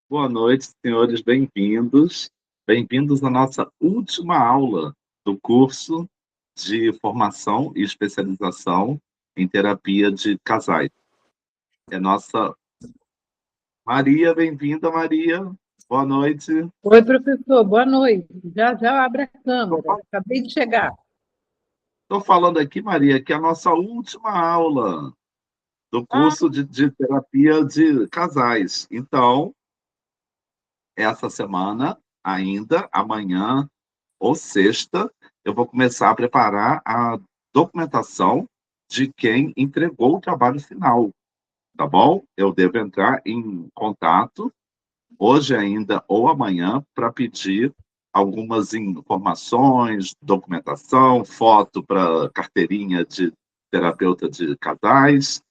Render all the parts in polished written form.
Boa noite, senhores, bem-vindos. Bem-vindos à nossa última aula do curso de formação e especialização em terapia de casais. É nossa Maria, bem-vinda, Maria. Boa noite. Oi, professor, boa noite. Já já abre a câmera. Acabei de chegar. Estou falando aqui, Maria, que é a nossa última aula do Ah, curso de terapia de casais. Então, essa semana, ainda, amanhã ou sexta, eu vou começar a preparar a documentação de quem entregou o trabalho final, tá bom? Eu devo entrar em contato hoje ainda ou amanhã para pedir algumas informações, documentação, foto para carteirinha de terapeuta de casais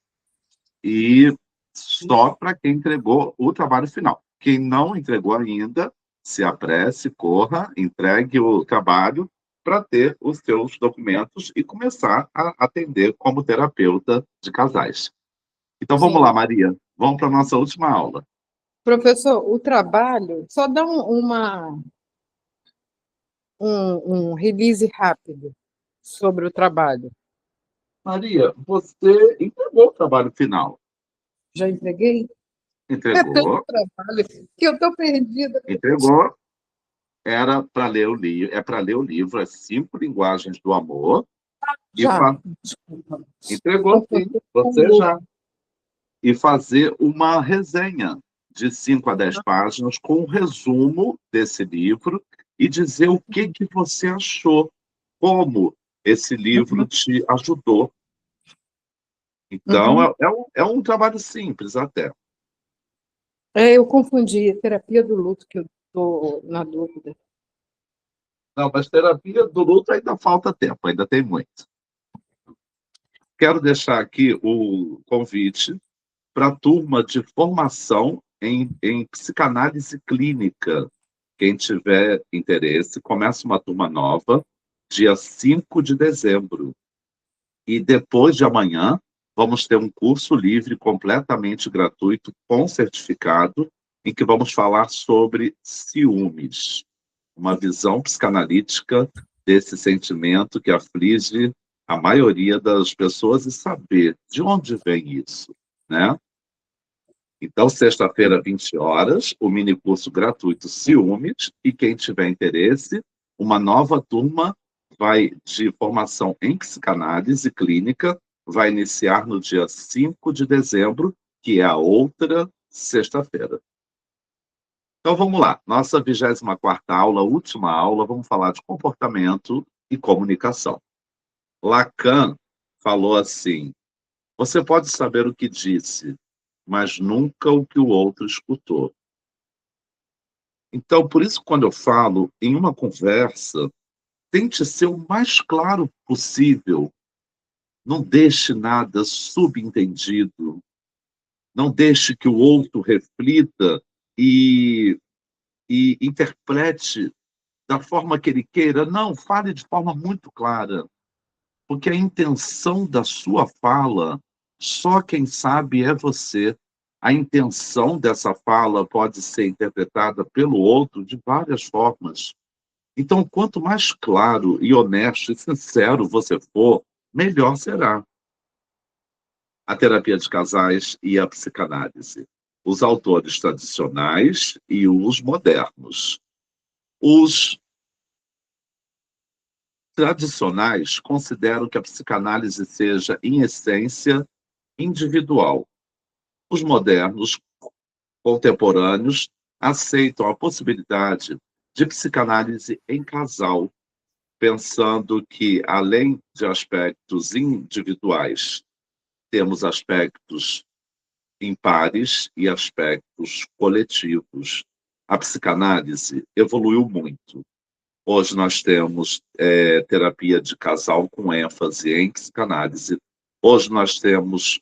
e só para quem entregou o trabalho final. Quem não entregou ainda, se apresse, corra, entregue o trabalho para ter os seus documentos e começar a atender como terapeuta de casais. Então vamos lá, sim. Maria. Vamos para a nossa última aula. Professor, o trabalho, só dá um release rápido sobre o trabalho. Maria, você entregou o trabalho final. Já entreguei? É tanto Entregou, trabalho que eu estou perdida. entregou. Era para ler o livro, é para ler o livro As Cinco Linguagens do Amor e Já, desculpa. entregou sim, Confundi com você o já. outro. E fazer uma resenha de 5 a 10 páginas com um resumo desse livro e dizer o que você achou, como esse livro Uhum, te ajudou. Então, uhum. é um trabalho simples até. Eu confundi a terapia do luto, que eu estou na dúvida. Não, mas terapia do luto ainda falta tempo, ainda tem muito. Quero deixar aqui o convite para a turma de formação em psicanálise clínica. Quem tiver interesse, começa uma turma nova, dia 5 de dezembro. E depois de amanhã, vamos ter um curso livre, completamente gratuito, com certificado, em que vamos falar sobre ciúmes, uma visão psicanalítica desse sentimento que aflige a maioria das pessoas e saber de onde vem isso, né? Então, sexta-feira, 20 horas, o minicurso gratuito Ciúmes, e quem tiver interesse, uma nova turma de formação em psicanálise clínica, vai iniciar no dia 5 de dezembro, que é a outra sexta-feira. Então, vamos lá. Nossa 24ª aula, última aula, vamos falar de comportamento e comunicação. Lacan falou assim, você pode saber o que disse, mas nunca o que o outro escutou. Então, por isso, quando eu falo em uma conversa, tente ser o mais claro possível. Não deixe nada subentendido. Não deixe que o outro reflita e, e interprete da forma que ele queira. Não, fale de forma muito clara. Porque a intenção da sua fala, só quem sabe é você. A intenção dessa fala pode ser interpretada pelo outro de várias formas. Então, quanto mais claro e honesto e sincero você for, melhor será a terapia de casais e a psicanálise. Os autores tradicionais e os modernos. Os tradicionais consideram que a psicanálise seja, em essência, individual. Os modernos, contemporâneos, aceitam a possibilidade de psicanálise em casal, pensando que, além de aspectos individuais, temos aspectos impares e aspectos coletivos. A psicanálise evoluiu muito. Hoje nós temos terapia de casal com ênfase em psicanálise. Hoje nós temos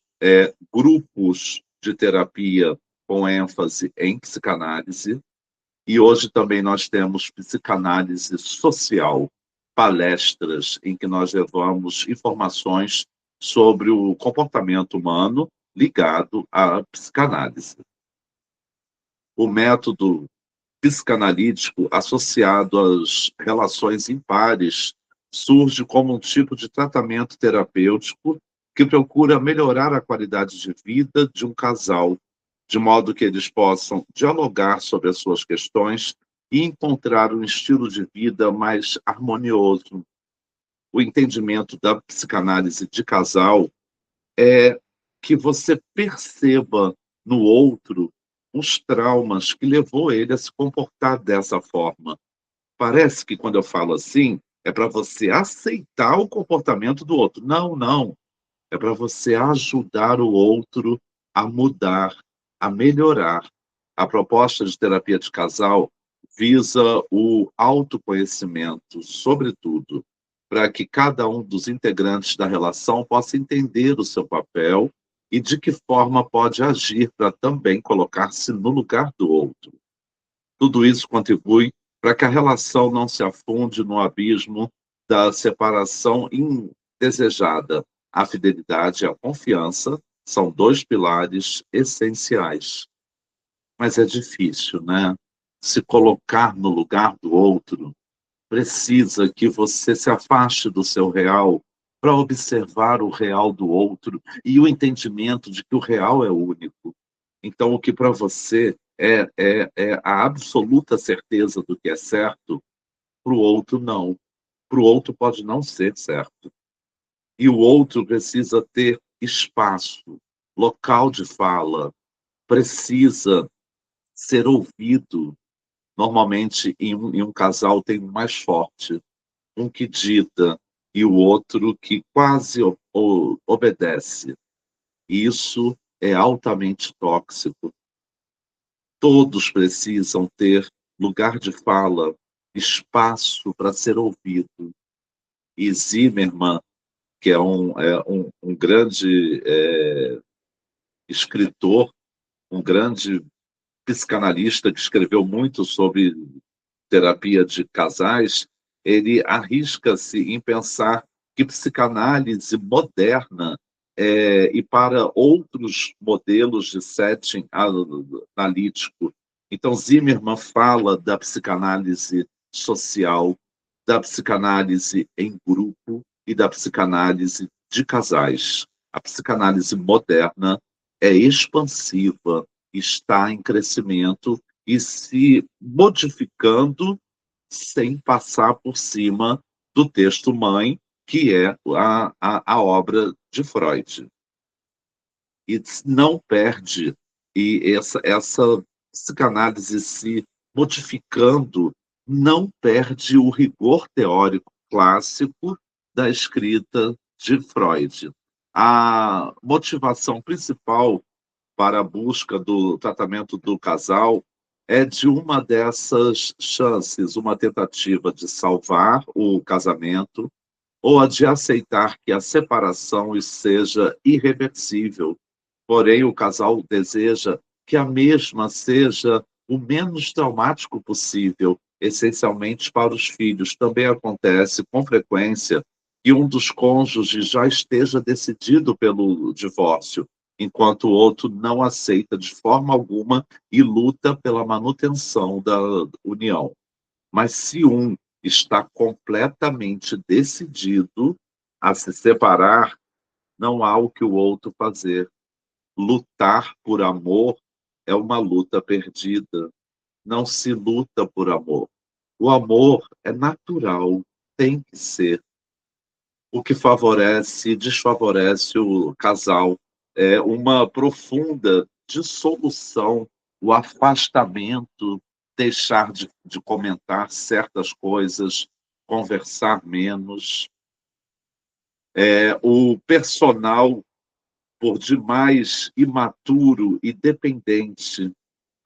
grupos de terapia com ênfase em psicanálise. E hoje também nós temos psicanálise social, palestras em que nós levamos informações sobre o comportamento humano ligado à psicanálise. o método psicanalítico associado às relações impares surge como um tipo de tratamento terapêutico que procura melhorar a qualidade de vida de um casal, de modo que eles possam dialogar sobre as suas questões e encontrar um estilo de vida mais harmonioso. O entendimento da psicanálise de casal é que você perceba no outro os traumas que levou ele a se comportar dessa forma. Parece que quando eu falo assim, é para você aceitar o comportamento do outro. Não, não. É para você ajudar o outro a mudar, a melhorar. A proposta de terapia de casal visa o autoconhecimento, sobretudo, para que cada um dos integrantes da relação possa entender o seu papel e de que forma pode agir para também colocar-se no lugar do outro. Tudo isso contribui para que a relação não se afunde no abismo da separação indesejada. A fidelidade e a confiança são dois pilares essenciais. Mas é difícil, né? Se colocar no lugar do outro precisa que você se afaste do seu real para observar o real do outro e o entendimento de que o real é único. Então, o que para você é a absoluta certeza do que é certo, para o outro não. Para o outro pode não ser certo. E o outro precisa ter espaço, local de fala, precisa ser ouvido. Normalmente, em um casal, tem um mais forte, um que dita e o outro que quase obedece. Isso é altamente tóxico. Todos precisam ter lugar de fala, espaço para ser ouvido. E Zimmermann, que é um grande escritor, um grande psicanalista que escreveu muito sobre terapia de casais, ele arrisca-se em pensar que psicanálise moderna e para outros modelos de setting analítico. Então, Zimmermann fala da psicanálise social, da psicanálise em grupo e da psicanálise de casais. A psicanálise moderna é expansiva, está em crescimento e se modificando sem passar por cima do texto-mãe, que é a obra de Freud. E não perde, e essa psicanálise se modificando não perde o rigor teórico clássico da escrita de Freud. A motivação principal para a busca do tratamento do casal é de uma dessas chances, uma tentativa de salvar o casamento ou a de aceitar que a separação seja irreversível. Porém, o casal deseja que a mesma seja o menos traumático possível, essencialmente para os filhos. Também acontece com frequência que um dos cônjuges já esteja decidido pelo divórcio, enquanto o outro não aceita de forma alguma e luta pela manutenção da união. Mas se um está completamente decidido a se separar, não há o que o outro fazer. Lutar por amor é uma luta perdida. Não se luta por amor. O amor é natural, tem que ser. O que favorece e desfavorece o casal é uma profunda dissolução, o afastamento, deixar de comentar certas coisas, conversar menos. O personal, por demais imaturo e dependente,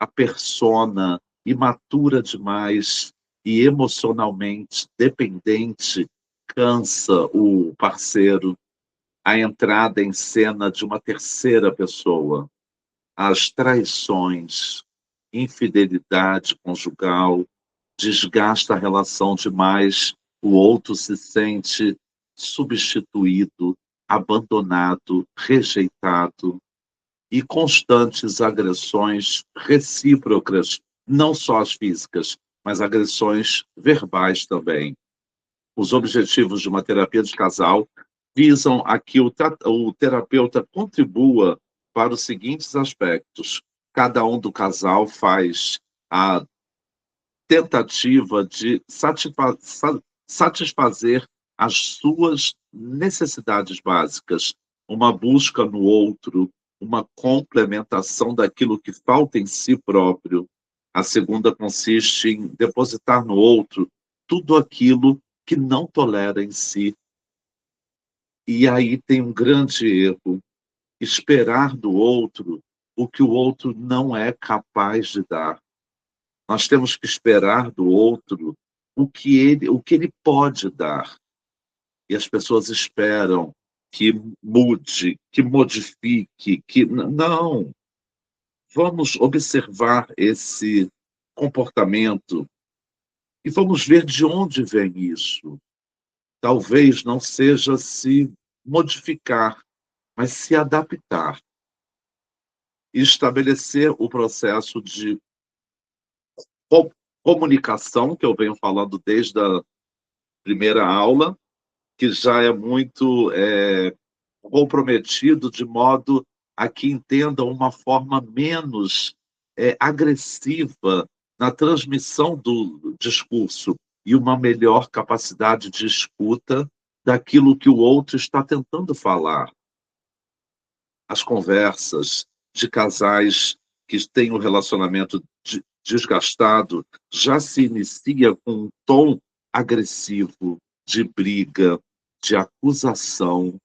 a persona imatura demais e emocionalmente dependente, cansa o parceiro. A entrada em cena de uma terceira pessoa, as traições, infidelidade conjugal, desgasta a relação demais, o outro se sente substituído, abandonado, rejeitado. e constantes agressões recíprocas, não só as físicas, mas agressões verbais também. Os objetivos de uma terapia de casal visam a que o terapeuta contribua para os seguintes aspectos. Cada um do casal faz a tentativa de satisfazer as suas necessidades básicas, uma busca no outro, uma complementação daquilo que falta em si próprio. A segunda consiste em depositar no outro tudo aquilo que não tolera em si. E aí tem um grande erro: esperar do outro o que o outro não é capaz de dar. Nós temos que esperar do outro o que ele pode dar. E as pessoas esperam que mude, que modifique, que não. Vamos observar esse comportamento e vamos ver de onde vem isso. Talvez não seja se modificar, mas se adaptar e estabelecer o processo de comunicação, que eu venho falando desde a primeira aula, que já é muito comprometido de modo a que entendam uma forma menos agressiva na transmissão do discurso e uma melhor capacidade de escuta daquilo que o outro está tentando falar. As conversas de casais que têm um relacionamento desgastado já se inicia com um tom agressivo, de briga, de acusação.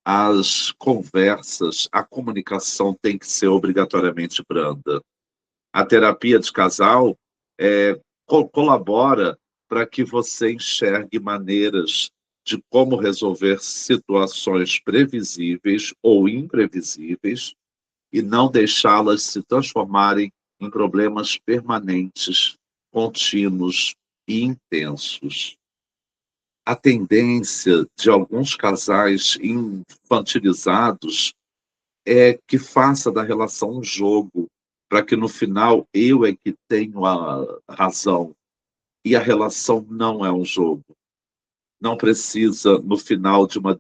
As conversas, a comunicação tem que ser obrigatoriamente branda. A terapia de casal colabora para que você enxergue maneiras de como resolver situações previsíveis ou imprevisíveis e não deixá-las se transformarem em problemas permanentes, contínuos e intensos. A tendência de alguns casais infantilizados é que faça da relação um jogo, para que no final eu é que tenho a razão. E a relação não é um jogo. Não precisa, no final de uma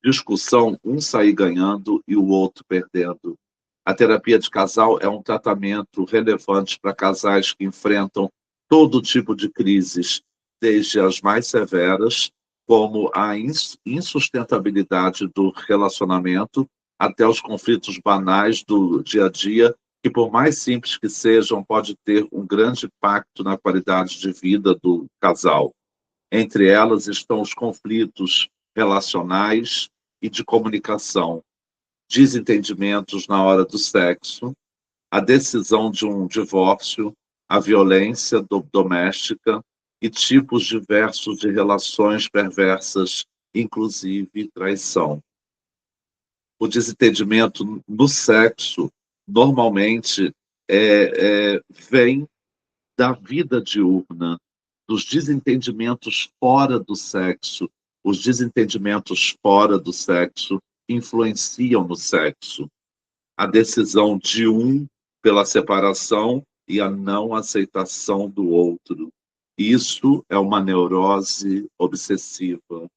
discussão, um sair ganhando e o outro perdendo. A terapia de casal é um tratamento relevante para casais que enfrentam todo tipo de crises, desde as mais severas, como a insustentabilidade do relacionamento, até os conflitos banais do dia a dia, que por mais simples que sejam, pode ter um grande impacto na qualidade de vida do casal. Entre elas estão os conflitos relacionais e de comunicação, desentendimentos na hora do sexo, a decisão de um divórcio, a violência doméstica e tipos diversos de relações perversas, inclusive traição. O desentendimento no sexo, normalmente, vem da vida diurna, dos desentendimentos fora do sexo. Os desentendimentos fora do sexo influenciam no sexo. A decisão de um pela separação e a não aceitação do outro. Isso é uma neurose obsessiva.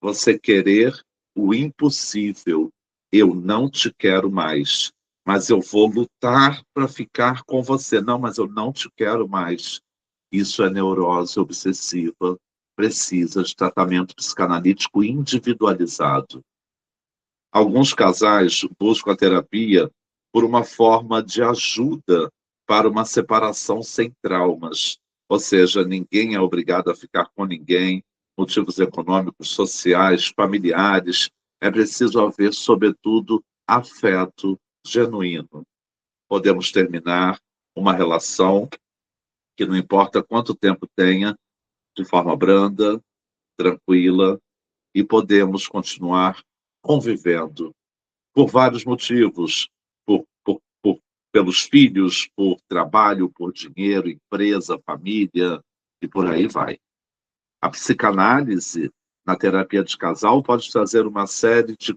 Você querer o impossível. Eu não te quero mais, mas eu vou lutar para ficar com você. Não, mas eu não te quero mais. Isso é neurose obsessiva. Precisa de tratamento psicanalítico individualizado. Alguns casais buscam a terapia por uma forma de ajuda para uma separação sem traumas. Ou seja, ninguém é obrigado a ficar com ninguém, motivos econômicos, sociais, familiares. É preciso haver, sobretudo, afeto genuíno. Podemos terminar uma relação que não importa quanto tempo tenha, de forma branda, tranquila, e podemos continuar convivendo por vários motivos, pelos filhos, por trabalho, por dinheiro, empresa, família, e por aí vai. A psicanálise, na terapia de casal, pode trazer uma série de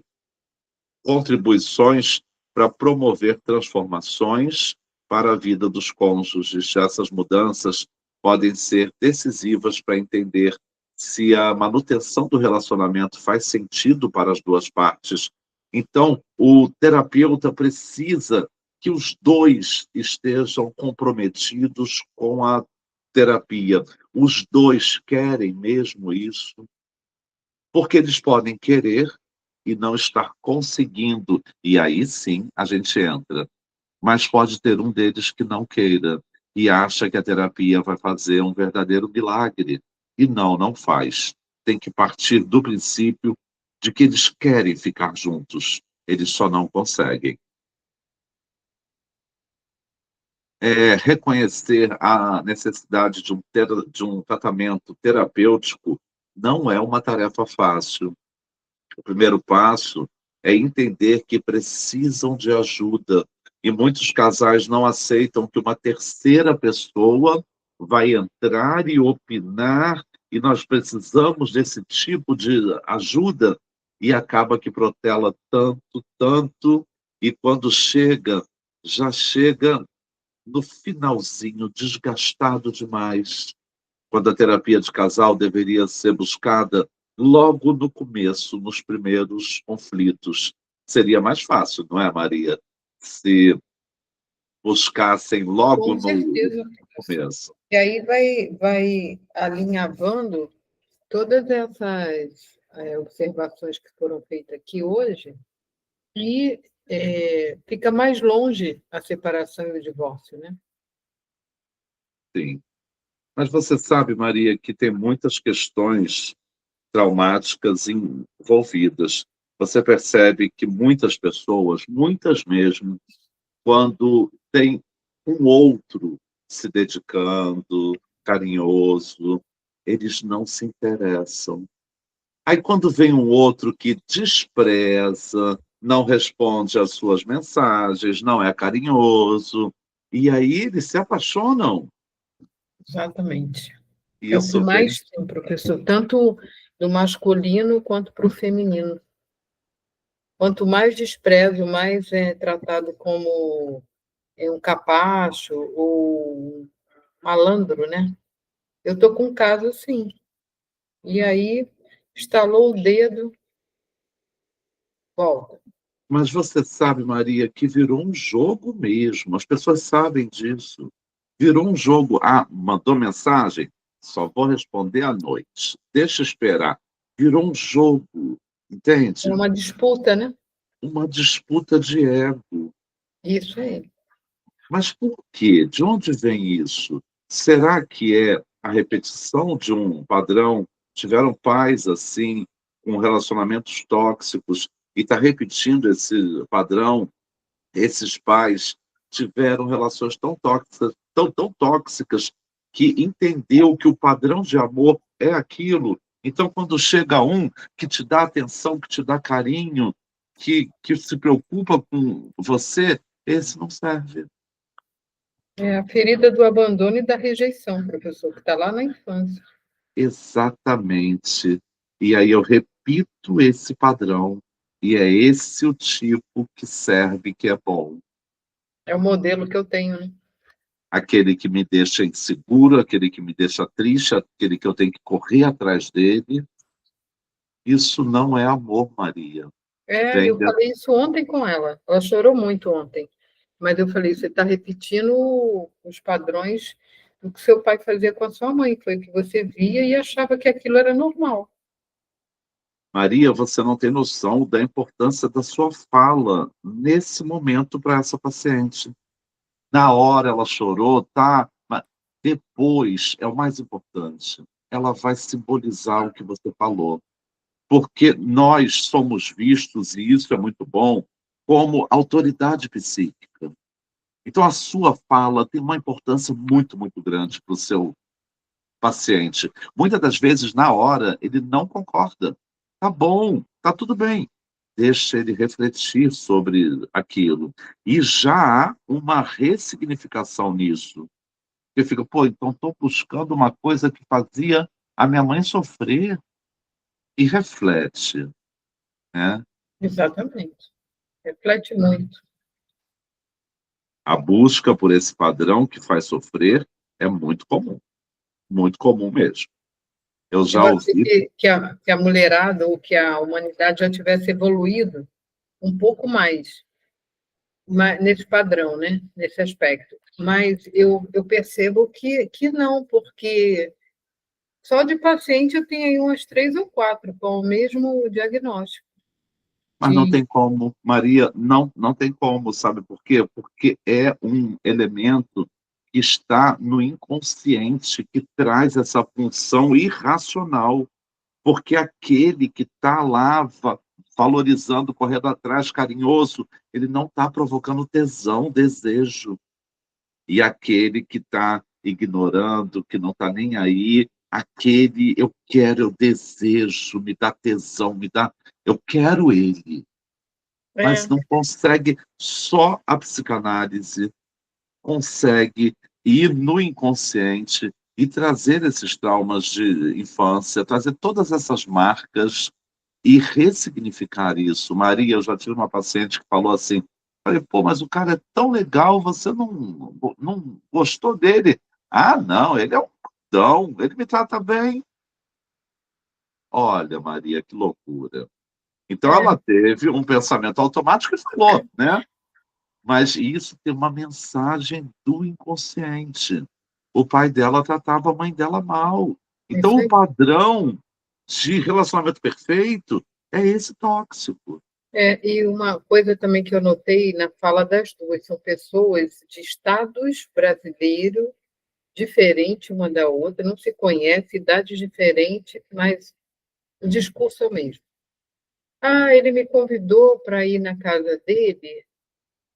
contribuições para promover transformações para a vida dos cônjuges. Essas mudanças podem ser decisivas para entender se a manutenção do relacionamento faz sentido para as duas partes. Então, o terapeuta precisa que os dois estejam comprometidos com a terapia. Os dois querem mesmo isso, porque eles podem querer e não estar conseguindo. E aí sim a gente entra. Mas pode ter um deles que não queira e acha que a terapia vai fazer um verdadeiro milagre. E não, não faz. Tem que partir do princípio de que eles querem ficar juntos. Eles só não conseguem. Reconhecer a necessidade de um tratamento terapêutico não é uma tarefa fácil. O primeiro passo é entender que precisam de ajuda. E muitos casais não aceitam que uma terceira pessoa vai entrar e opinar, e nós precisamos desse tipo de ajuda, e acaba que protela tanto, tanto, e quando chega, já chega no finalzinho, desgastado demais, quando a terapia de casal deveria ser buscada logo no começo, nos primeiros conflitos. Seria mais fácil, não é, Maria? Se buscassem logo Com no certeza. começo. E aí vai alinhavando todas essas observações que foram feitas aqui hoje e fica mais longe a separação e o divórcio, né? Sim. Mas você sabe, Maria, que tem muitas questões traumáticas envolvidas. Você percebe que muitas pessoas, muitas mesmo, quando tem um outro se dedicando, carinhoso, eles não se interessam. Aí, quando vem um outro que despreza, não responde às suas mensagens, não é carinhoso, e aí eles se apaixonam. Exatamente. É o que Isso vem, mais tem, professor, tanto do masculino quanto para o feminino. Quanto mais desprezo, mais é tratado como um capacho ou um malandro, né? Eu estou com um caso assim. E aí, estalou o dedo, volta. mas você sabe, Maria, que virou um jogo mesmo. As pessoas sabem disso. Virou um jogo. Ah, mandou mensagem? Só vou responder à noite. Deixa eu esperar. Virou um jogo, É entende? uma disputa, né? Uma disputa de ego. Isso aí. Mas por quê? De onde vem isso? Será que é a repetição de um padrão? Tiveram pais assim, com relacionamentos tóxicos, e está repetindo esse padrão? Esses pais tiveram relações tão tóxicas, tão tóxicas, que entendeu que o padrão de amor é aquilo. Então, quando chega um que te dá atenção, que te dá carinho, que se preocupa com você, esse não serve. É a ferida do abandono e da rejeição, professor, que está lá na infância. Exatamente. E aí eu repito esse padrão, e é esse o tipo que serve, que é bom. É o modelo que eu tenho, né? Aquele que me deixa inseguro, aquele que me deixa triste, aquele que eu tenho que correr atrás dele. Isso não é amor, Maria. Vem Eu de... falei isso ontem com ela. Ela chorou muito ontem. Mas eu falei, você está repetindo os padrões do que seu pai fazia com a sua mãe. Foi o que você via e achava que aquilo era normal. Maria, você não tem noção da importância da sua fala nesse momento para essa paciente. Na hora ela chorou, tá? Mas depois é o mais importante. Ela vai simbolizar o que você falou. Porque nós somos vistos, e isso é muito bom, como autoridade psíquica. Então, a sua fala tem uma importância muito, muito grande para o seu paciente. Muitas das vezes, na hora, ele não concorda. Tá bom, tá tudo bem. Deixa ele refletir sobre aquilo. E já há uma ressignificação nisso. Eu fico, pô, então estou buscando uma coisa que fazia a minha mãe sofrer. E reflete, né? Exatamente. Reflete muito. A busca por esse padrão que faz sofrer é muito comum mesmo. Eu já Eu achei ouvi. que a mulherada ou que a humanidade já tivesse evoluído um pouco mais nesse padrão, né? Nesse aspecto. Mas eu percebo que não, porque só de paciente eu tenho aí umas 3 ou 4 com o mesmo diagnóstico. Mas não tem como, Maria, não tem como, sabe por quê? Porque é um elemento que está no inconsciente, que traz essa função irracional, porque aquele que está lá valorizando, correndo atrás, carinhoso, ele não está provocando tesão, desejo. E aquele que está ignorando, que não está nem aí, aquele eu quero, eu desejo, me dá tesão, eu quero ele, mas É, não consegue. Só a psicanálise consegue ir no inconsciente e trazer esses traumas de infância, trazer todas essas marcas e ressignificar isso. Maria, eu já tive uma paciente que falou assim, falei, pô, mas o cara é tão legal, você não gostou dele? Ah, não, ele é um putão, ele me trata bem. Olha, Maria, que loucura. Então é, ela teve um pensamento automático e falou, né? Mas isso tem uma mensagem do inconsciente. O pai dela tratava a mãe dela mal. Então, isso o aí. padrão de relacionamento perfeito é esse tóxico. E uma coisa também que eu notei na fala das duas, são pessoas de estados brasileiros diferentes uma da outra, não se conhece, idades diferentes, mas o discurso é o mesmo. Ah, ele me convidou para ir na casa dele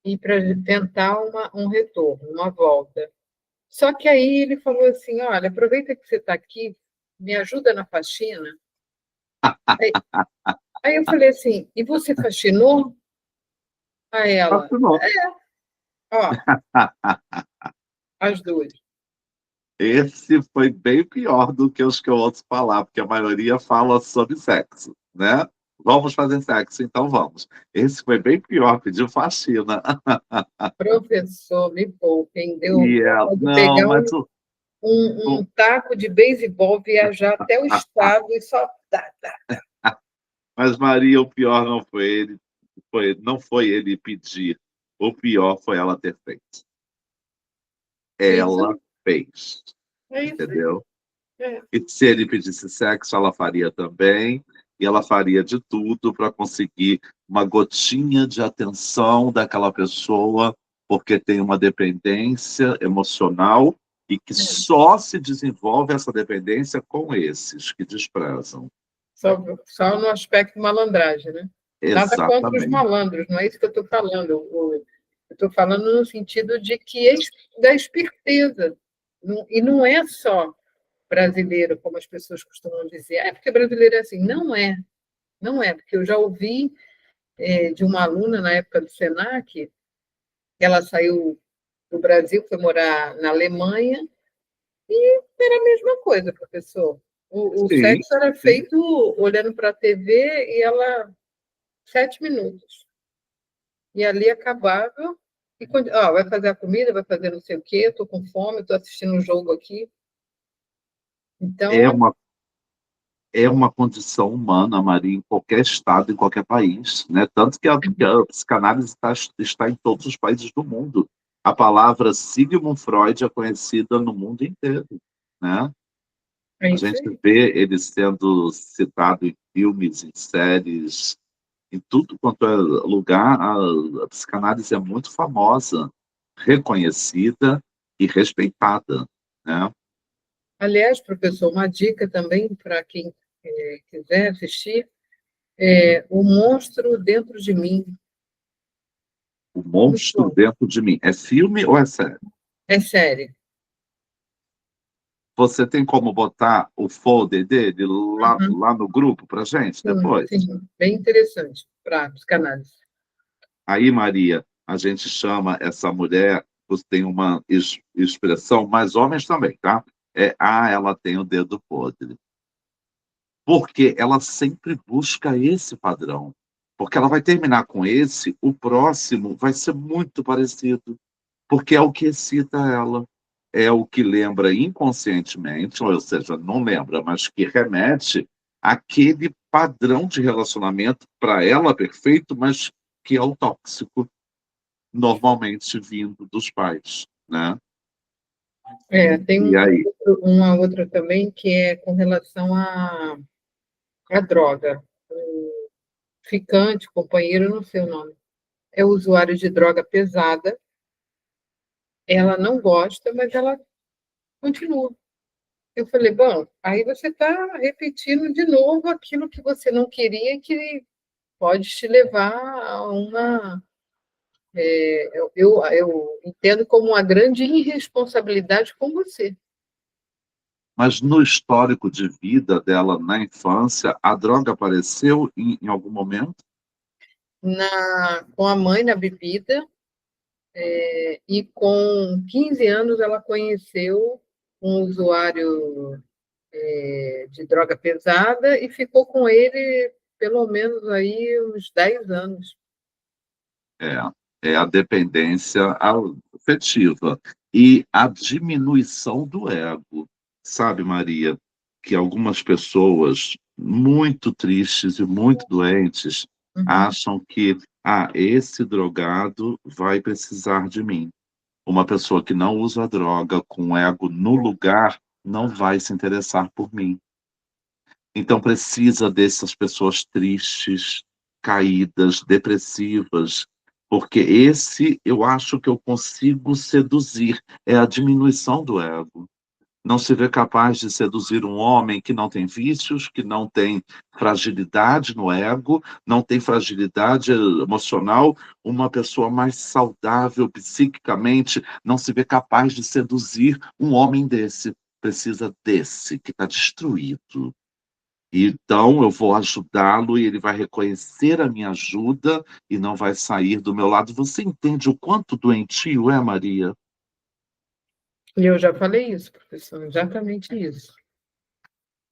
e para tentar um retorno, uma volta. Só que aí ele falou assim: olha, aproveita que você está aqui, me ajuda na faxina. Aí, aí eu falei assim: e você faxinou? A ela, Fascinou. ó, as duas. Esse foi bem pior do que os que eu ouço falar, porque a maioria fala sobre sexo, né? Vamos fazer sexo, então vamos. Esse foi bem pior, pediu faxina. Professor, me poupem, deu E ela, vontade de não, pegar mas um taco de beisebol, viajar até o estado e só. Tá, tá. mas Maria, o pior não foi ele, não foi ele pedir. O pior foi ela ter feito. É isso Ela aí. fez, É isso aí. entendeu? É. E se ele pedisse sexo, ela faria também, e ela faria de tudo para conseguir uma gotinha de atenção daquela pessoa, porque tem uma dependência emocional e que só se desenvolve essa dependência com esses que desprezam. Só no aspecto malandragem, né? Nada contra os Exatamente. malandros, não é isso que eu estou falando. Eu estou falando no sentido de que da esperteza. E não é só brasileiro, como as pessoas costumam dizer. É porque brasileiro é assim. Não é. Não é, porque eu já ouvi de uma aluna na época do SENAC, ela saiu do Brasil, foi morar na Alemanha, e era a mesma coisa, professor. O Sim, sexo era sim. feito olhando para a TV e ela 7 minutos. E ali acabava. E vai fazer a comida, vai fazer não sei o quê, estou com fome, estou assistindo um jogo aqui. É Então, uma, é uma condição humana, Maria, em qualquer estado, em qualquer país, né? Tanto que a psicanálise está em todos os países do mundo. A palavra Sigmund Freud é conhecida no mundo inteiro, né? é A isso gente aí. vê ele sendo citado em filmes, em séries, em tudo quanto é lugar. A psicanálise é muito famosa, reconhecida e respeitada, né? Aliás, professor, uma dica também para quem quiser assistir, O Monstro Dentro de Mim. O Muito monstro bom. dentro de mim. É filme ou é série? É sério. Você tem como botar o folder dele Uhum. lá no grupo para gente Sim, depois? sim, bem interessante para a psicanálise. Aí, Maria, a gente chama essa mulher, você tem uma expressão, mas homens também, tá? Ela tem o dedo podre. Porque ela sempre busca esse padrão. Porque ela vai terminar com esse, o próximo vai ser muito parecido. porque é o que excita ela, é o que lembra inconscientemente, ou seja, não lembra, mas que remete àquele padrão de relacionamento para ela perfeito, mas que é o tóxico, normalmente vindo dos pais, né? Tem E aí? uma outra também que é com relação à droga. O ficante, companheiro, não sei o nome, é usuário de droga pesada, ela não gosta, mas ela continua. Eu falei, bom, aí você está repetindo de novo aquilo que você não queria e que pode te levar a uma. Eu entendo como uma grande irresponsabilidade com você. Mas no histórico de vida dela na infância, a droga apareceu em algum momento? Com a mãe na bebida, e com 15 anos ela conheceu um usuário de droga pesada e ficou com ele pelo menos aí uns 10 anos. É a dependência afetiva e a diminuição do ego. Sabe, Maria, que algumas pessoas muito tristes e muito doentes Uhum. acham que esse drogado vai precisar de mim. Uma pessoa que não usa droga com o ego no lugar não vai se interessar por mim. Então precisa dessas pessoas tristes, caídas, depressivas, porque esse eu acho que eu consigo seduzir, é a diminuição do ego. Não se vê capaz de seduzir um homem que não tem vícios, que não tem fragilidade no ego, não tem fragilidade emocional, uma pessoa mais saudável psiquicamente, não se vê capaz de seduzir um homem desse. Precisa desse, que está destruído. Então, eu vou ajudá-lo e ele vai reconhecer a minha ajuda e não vai sair do meu lado. Você entende o quanto doentio é, Maria? E eu já falei isso, professor, exatamente isso.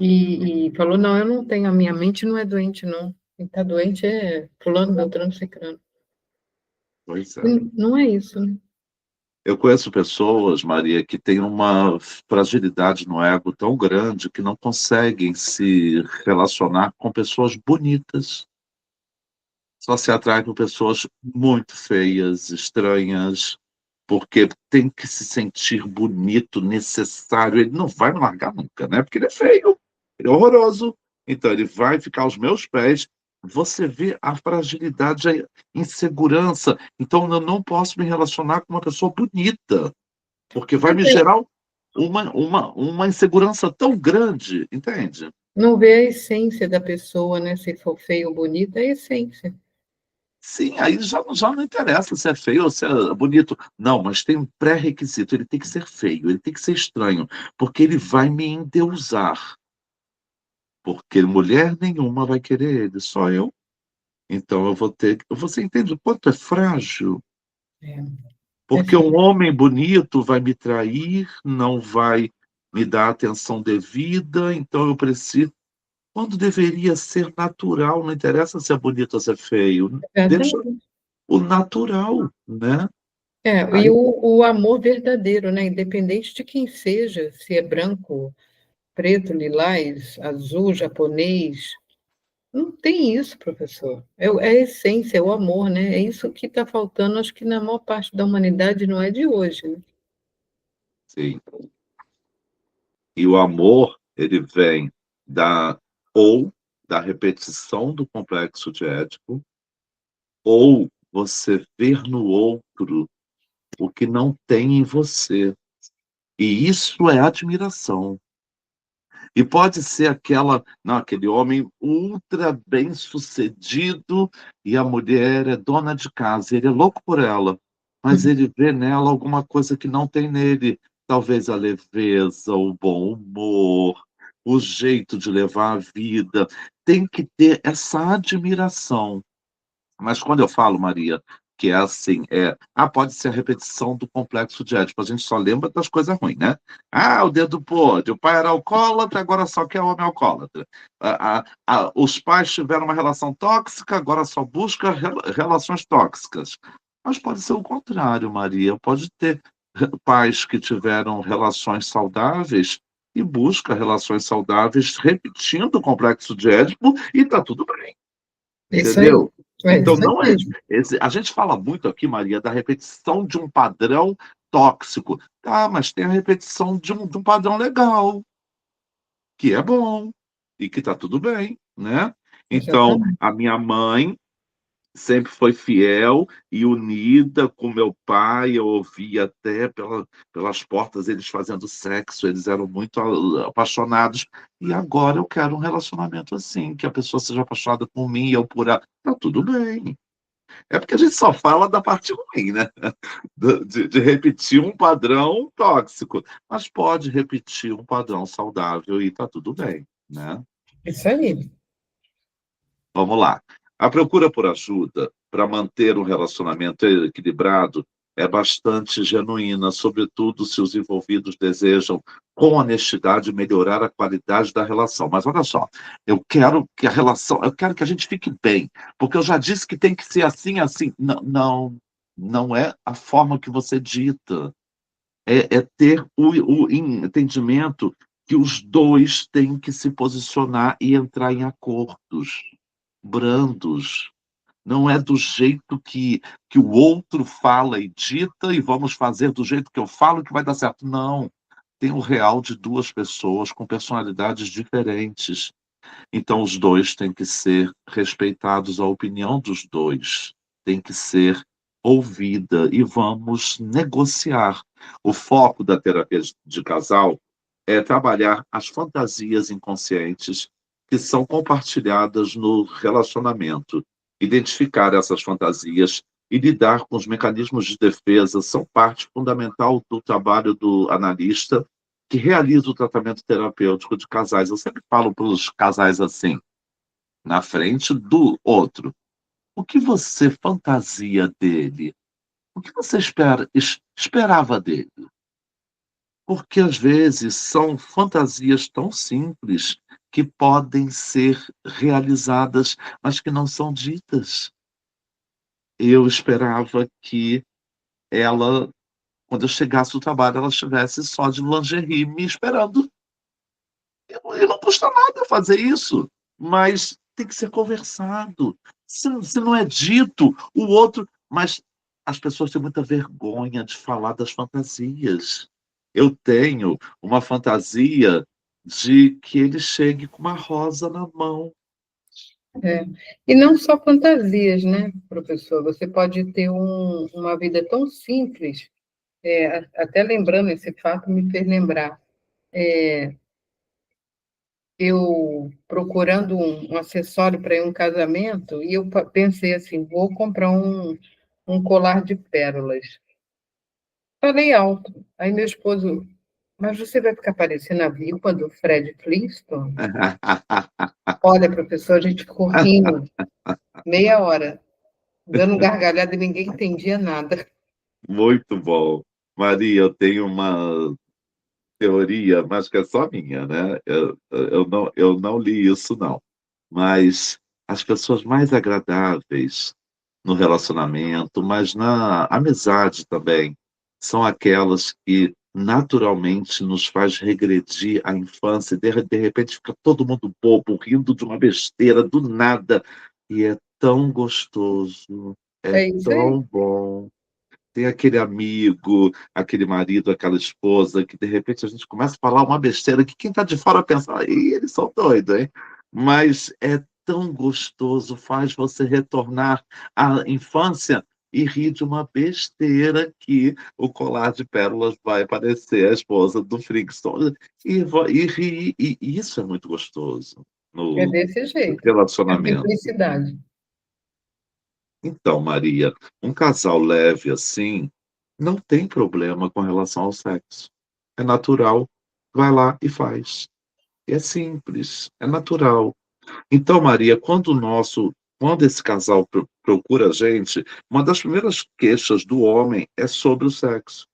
E falou, não, eu não tenho, a minha mente não é doente, não. Quem está doente é fulano, beltrano, cicrano. Pois é. Não é isso, né? Eu conheço pessoas, Maria, que têm uma fragilidade no ego tão grande que não conseguem se relacionar com pessoas bonitas. Só se atraem por pessoas muito feias, estranhas, porque tem que se sentir bonito, necessário. Ele não vai me largar nunca, né? Porque ele é feio, ele é horroroso. Então, ele vai ficar aos meus pés. Você vê a fragilidade, a insegurança. Então, eu não posso me relacionar com uma pessoa bonita, porque vai me gerar uma insegurança tão grande, entende? Não vê a essência da pessoa, né? Se for feio ou bonito, é a essência. Sim, aí já não interessa se é feio ou se é bonito. Não, mas tem um pré-requisito, ele tem que ser feio, ele tem que ser estranho, porque ele vai me endeusar. Porque mulher nenhuma vai querer ele, só eu. Então eu vou ter. Você entende o quanto é frágil? É, Porque um homem bonito vai me trair, não vai me dar a atenção devida, então eu preciso. Quando deveria ser natural, não interessa se é bonito ou se é feio. Deixa exatamente. o natural, né? E o amor verdadeiro, né? Independente de quem seja, se é branco, preto, lilás, azul, japonês, não tem isso, professor. É a essência, é o amor, né? É isso que está faltando, acho que na maior parte da humanidade não é de hoje, né? Sim. E o amor, ele vem da ou da repetição do complexo de Édipo, ou você ver no outro o que não tem em você. E isso é admiração. E pode ser não, aquele homem ultra bem-sucedido e a mulher é dona de casa, ele é louco por ela, mas ele vê nela alguma coisa que não tem nele, talvez a leveza, o bom humor, o jeito de levar a vida. Tem que ter essa admiração. Mas quando eu falo, Maria, que é assim, pode ser a repetição do complexo de Édipo, a gente só lembra das coisas ruins, né? O dedo podre, o pai era alcoólatra, agora só quer homem alcoólatra. Os pais tiveram uma relação tóxica, agora só busca relações tóxicas. Mas pode ser o contrário, Maria. Pode ter pais que tiveram relações saudáveis e busca relações saudáveis repetindo o complexo de Édipo e está tudo bem, Isso aí. entendeu? É Então, isso aí não é. mesmo. A gente fala muito aqui, Maria, da repetição de um padrão tóxico. Tá, mas tem a repetição de um padrão legal, que é bom e que está tudo bem, né? Então, Exatamente. a minha mãe sempre foi fiel e unida com meu pai. Eu ouvia até pelas portas eles fazendo sexo, eles eram muito apaixonados. E agora eu quero um relacionamento assim, que a pessoa seja apaixonada por mim e eu por ela. Tá tudo bem. É porque a gente só fala da parte ruim, né? De repetir um padrão tóxico. Mas pode repetir um padrão saudável e tá tudo bem, né? Isso aí. Vamos lá. A procura por ajuda para manter um relacionamento equilibrado é bastante genuína, sobretudo se os envolvidos desejam, com honestidade, melhorar a qualidade da relação. Mas olha só, eu quero que a gente fique bem, porque eu já disse que tem que ser assim, assim. Não, não, não é a forma que você dita. É ter o entendimento que os dois têm que se posicionar e entrar em acordos brandos. Não é do jeito que o outro fala e dita e vamos fazer do jeito que eu falo que vai dar certo. Não. Tem o real de duas pessoas com personalidades diferentes. Então, os dois têm que ser respeitados, a opinião dos dois tem que ser ouvida e vamos negociar. O foco da terapia de casal é trabalhar as fantasias inconscientes que são compartilhadas no relacionamento, identificar essas fantasias e lidar com os mecanismos de defesa são parte fundamental do trabalho do analista que realiza o tratamento terapêutico de casais. Eu sempre falo para os casais assim, na frente do outro. O que você fantasia dele? O que você esperava dele? Porque às vezes são fantasias tão simples que podem ser realizadas, mas que não são ditas. Eu esperava que ela, quando eu chegasse do trabalho, ela estivesse só de lingerie me esperando. E não custa nada fazer isso, mas tem que ser conversado. Se não é dito, o outro. Mas as pessoas têm muita vergonha de falar das fantasias. Eu tenho uma fantasia de que ele chegue com uma rosa na mão. É. E não só fantasias, né, professor? Você pode ter uma vida tão simples, até lembrando esse fato, me fez lembrar. Eu procurando um acessório para ir a um casamento, e eu pensei assim, vou comprar um colar de pérolas. Falei alto. Aí meu esposo, mas você vai ficar parecendo a viúva do Fred Flintstone? Olha, professor, a gente ficou rindo meia hora, dando gargalhada e ninguém entendia nada. Muito bom. Maria, eu tenho uma teoria, mas que é só minha, né? Eu não li isso, não. Mas as pessoas mais agradáveis no relacionamento, mas na amizade também, são aquelas que naturalmente nos faz regredir à infância, de repente fica todo mundo bobo, rindo de uma besteira do nada, e é tão gostoso, é É isso aí. tão bom. Tem aquele amigo, aquele marido, aquela esposa, que de repente a gente começa a falar uma besteira que quem está de fora pensa, "Ih, eles são doidos, hein?" Mas é tão gostoso, faz você retornar à infância e rir de uma besteira que o colar de pérolas vai parecer a esposa do Flintstone. E rir, e isso é muito gostoso É no desse jeito. A relacionamento. simplicidade. Então, Maria, um casal leve assim não tem problema com relação ao sexo. É natural, vai lá e faz. É simples, é natural. Então, Maria, quando esse casal procura a gente, uma das primeiras queixas do homem é sobre o sexo.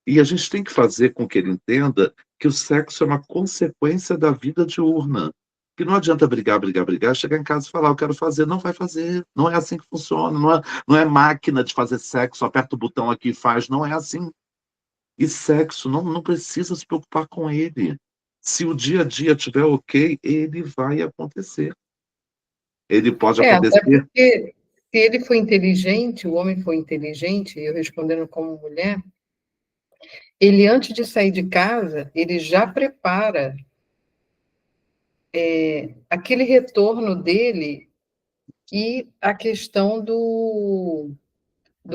E a gente tem que fazer com que ele entenda que o sexo é uma consequência da vida diurna. Que não adianta brigar, brigar, brigar, chegar em casa e falar, eu quero fazer. Não vai fazer. Não é assim que funciona. Não é máquina de fazer sexo, aperta o botão aqui e faz. Não é assim. E sexo não precisa se preocupar com ele. Se o dia a dia estiver ok, ele vai acontecer. Ele pode Até acontecer. porque se ele foi inteligente, o homem foi inteligente, eu respondendo como mulher, ele antes de sair de casa, ele já prepara aquele retorno dele e a questão do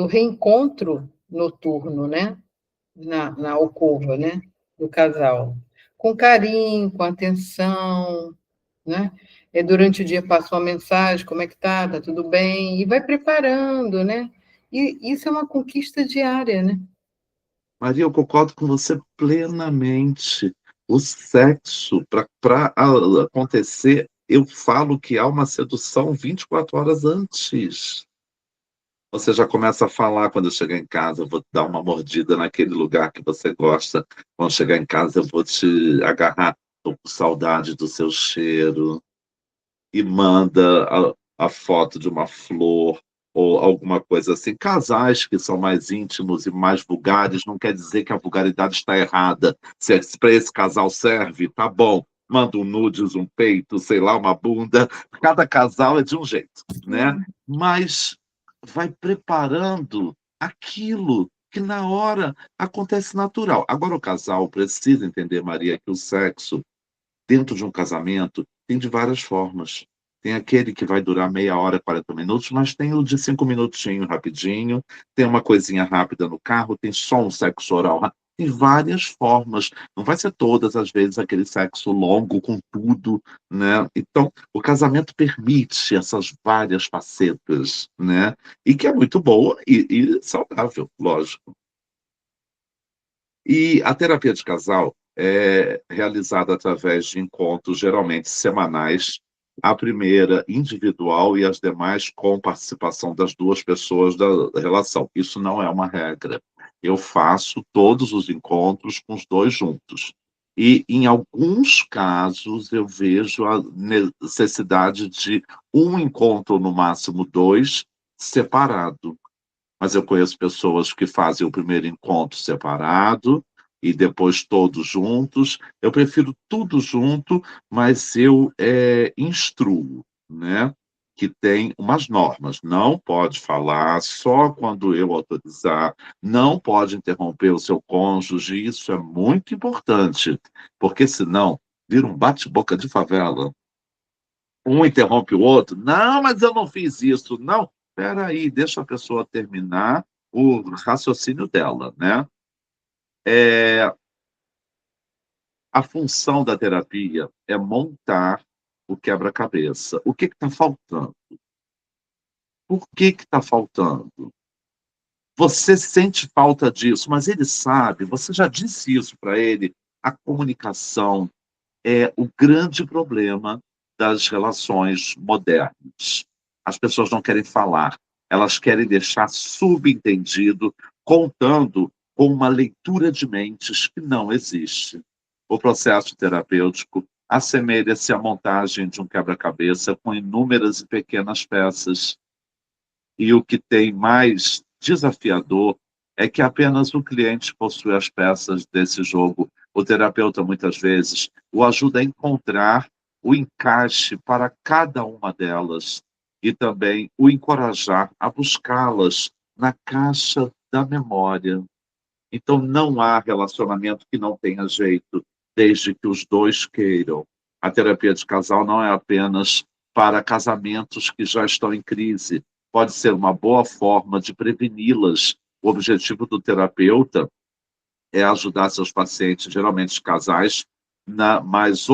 reencontro noturno, né? Na alcova, né? Do casal. Com carinho, com atenção, né? Durante o dia passa uma mensagem, como é que tá? Tá tudo bem? E vai preparando, né? E isso é uma conquista diária, né? Maria, eu concordo com você plenamente. O sexo, para acontecer, eu falo que há uma sedução 24 horas antes. Você já começa a falar quando eu chegar em casa, eu vou te dar uma mordida naquele lugar que você gosta. Quando chegar em casa, eu vou te agarrar. Estou com saudade do seu cheiro. E manda a foto de uma flor ou alguma coisa assim. Casais que são mais íntimos e mais vulgares, não quer dizer que a vulgaridade está errada. Se para esse casal serve, tá bom. Manda um nudes, um peito, sei lá, uma bunda. Cada casal é de um jeito, né? Mas vai preparando aquilo que na hora acontece natural. Agora o casal precisa entender, Maria, que o sexo dentro de um casamento tem de várias formas. Tem aquele que vai durar meia hora, 40 minutos, mas tem o de 5 minutinhos, rapidinho, tem uma coisinha rápida no carro, tem só um sexo oral. Tem várias formas. Não vai ser todas as vezes aquele sexo longo com tudo, né? Então, o casamento permite essas várias facetas, né? E que é muito boa e saudável, lógico. E a terapia de casal é realizada através de encontros, geralmente semanais, a primeira individual e as demais com participação das duas pessoas da relação. Isso não é uma regra. Eu faço todos os encontros com os dois juntos. E, em alguns casos, eu vejo a necessidade de um encontro, no máximo dois, separado. Mas eu conheço pessoas que fazem o primeiro encontro separado e depois todos juntos. Eu prefiro tudo junto, mas eu instruo, né? Que tem umas normas. Não pode falar só quando eu autorizar, não pode interromper o seu cônjuge. Isso é muito importante, porque senão vira um bate-boca de favela. Um interrompe o outro. Não, mas eu não fiz isso. Não, espera aí, deixa a pessoa terminar o raciocínio dela, né? É, a função da terapia é montar o quebra-cabeça. O que está faltando? Por que está faltando? Você sente falta disso, mas ele sabe, você já disse isso para ele. A comunicação é o grande problema das relações modernas. As pessoas não querem falar, elas querem deixar subentendido, contando com uma leitura de mentes que não existe. O processo terapêutico assemelha-se à montagem de um quebra-cabeça com inúmeras e pequenas peças. E o que tem mais desafiador é que apenas o cliente possui as peças desse jogo. O terapeuta, muitas vezes, o ajuda a encontrar o encaixe para cada uma delas e também o encorajar a buscá-las na caixa da memória. Então, não há relacionamento que não tenha jeito, desde que os dois queiram. A terapia de casal não é apenas para casamentos que já estão em crise. Pode ser uma boa forma de preveni-las. O objetivo do terapeuta é ajudar seus pacientes, geralmente casais, mas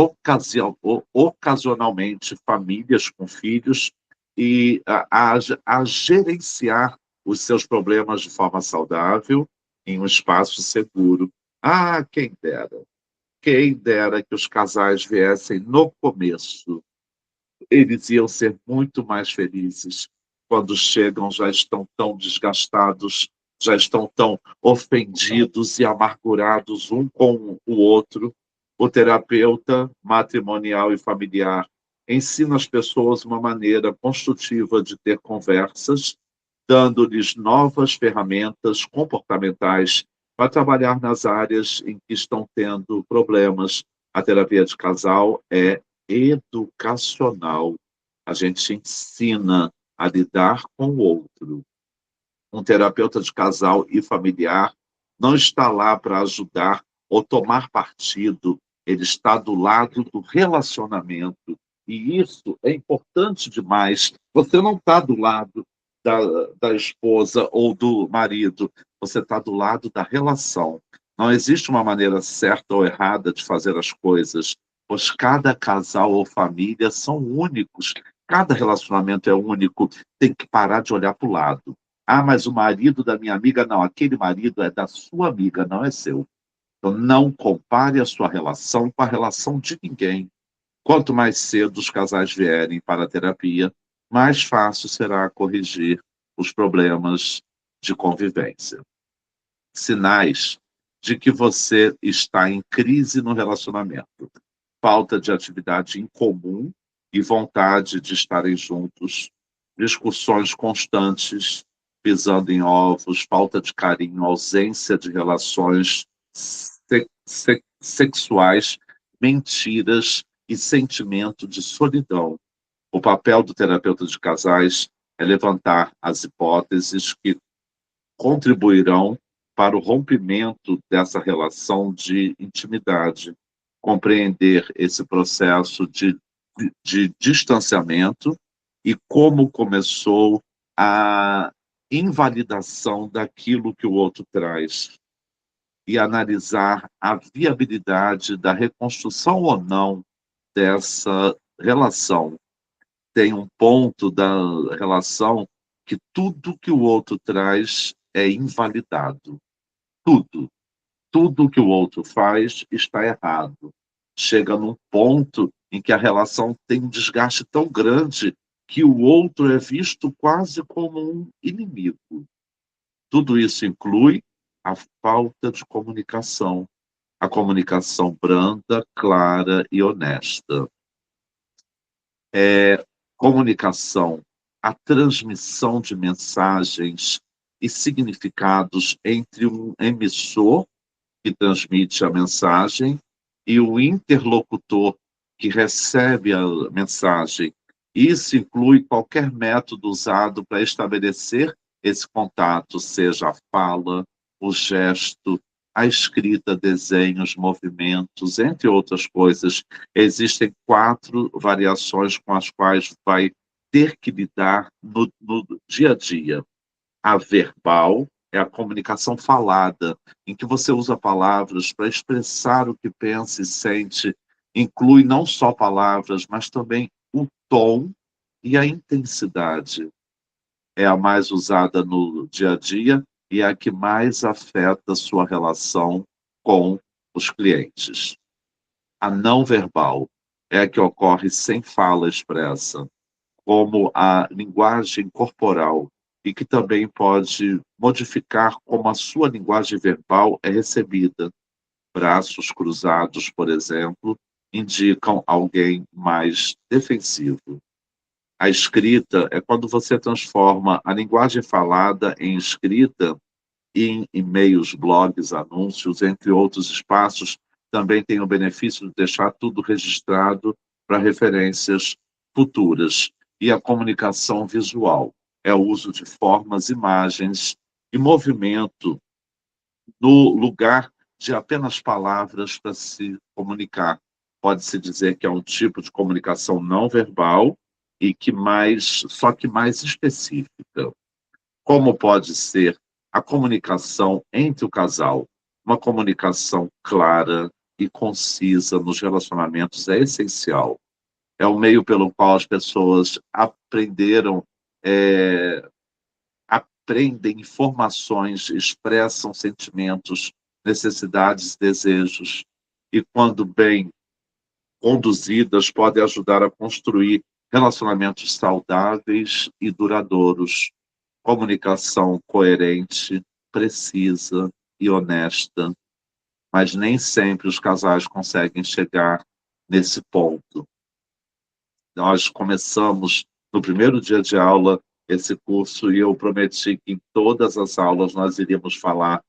ocasionalmente famílias com filhos, e a gerenciar os seus problemas de forma saudável em um espaço seguro. Ah, quem dera que os casais viessem no começo. Eles iam ser muito mais felizes. Quando chegam, já estão tão desgastados, já estão tão ofendidos e amargurados um com o outro. O terapeuta matrimonial e familiar ensina as pessoas uma maneira construtiva de ter conversas, dando-lhes novas ferramentas comportamentais para trabalhar nas áreas em que estão tendo problemas. A terapia de casal é educacional. A gente ensina a lidar com o outro. Um terapeuta de casal e familiar não está lá para ajudar ou tomar partido, ele está do lado do relacionamento. E isso é importante demais. Você não está do lado da, da esposa ou do marido, você está do lado da relação. Não existe uma maneira certa ou errada de fazer as coisas, pois cada casal ou família são únicos, cada relacionamento é único, tem que parar de olhar para o lado. Ah, mas o marido da minha amiga, não, aquele marido é da sua amiga, não é seu. Então, não compare a sua relação com a relação de ninguém. Quanto mais cedo os casais vierem para a terapia, mais fácil será corrigir os problemas de convivência. Sinais de que você está em crise no relacionamento. Falta de atividade em comum e vontade de estarem juntos, discussões constantes, pisando em ovos, falta de carinho, ausência de relações sexuais, mentiras e sentimento de solidão. O papel do terapeuta de casais é levantar as hipóteses que contribuirão para o rompimento dessa relação de intimidade, compreender esse processo de distanciamento e como começou a invalidação daquilo que o outro traz, e analisar a viabilidade da reconstrução ou não dessa relação. Tem um ponto da relação que tudo que o outro traz é invalidado. Tudo. Tudo que o outro faz está errado. Chega num ponto em que a relação tem um desgaste tão grande que o outro é visto quase como um inimigo. Tudo isso inclui a falta de comunicação, a comunicação branda, clara e honesta. Comunicação, a transmissão de mensagens e significados entre um emissor que transmite a mensagem e o interlocutor que recebe a mensagem. Isso inclui qualquer método usado para estabelecer esse contato, seja a fala, o gesto, a escrita, desenhos, movimentos, entre outras coisas. Existem 4 variações com as quais vai ter que lidar no dia a dia. A verbal é a comunicação falada, em que você usa palavras para expressar o que pensa e sente. Inclui não só palavras, mas também o tom e a intensidade. É a mais usada no dia a dia e é a que mais afeta sua relação com os clientes. A não verbal é a que ocorre sem fala expressa, como a linguagem corporal, e que também pode modificar como a sua linguagem verbal é recebida. Braços cruzados, por exemplo, indicam alguém mais defensivo. A escrita é quando você transforma a linguagem falada em escrita, em e-mails, blogs, anúncios, entre outros espaços. Também tem o benefício de deixar tudo registrado para referências futuras. E a comunicação visual é o uso de formas, imagens e movimento no lugar de apenas palavras para se comunicar. Pode-se dizer que é um tipo de comunicação não verbal e só que mais específica. Como pode ser a comunicação entre o casal? Uma comunicação clara e concisa nos relacionamentos é essencial. É o meio pelo qual as pessoas aprendem informações, expressam sentimentos, necessidades, desejos, e quando bem conduzidas, podem ajudar a construir relacionamentos saudáveis e duradouros. Comunicação coerente, precisa e honesta, mas nem sempre os casais conseguem chegar nesse ponto. nós começamos no primeiro dia de aula esse curso e eu prometi que em todas as aulas nós iríamos falar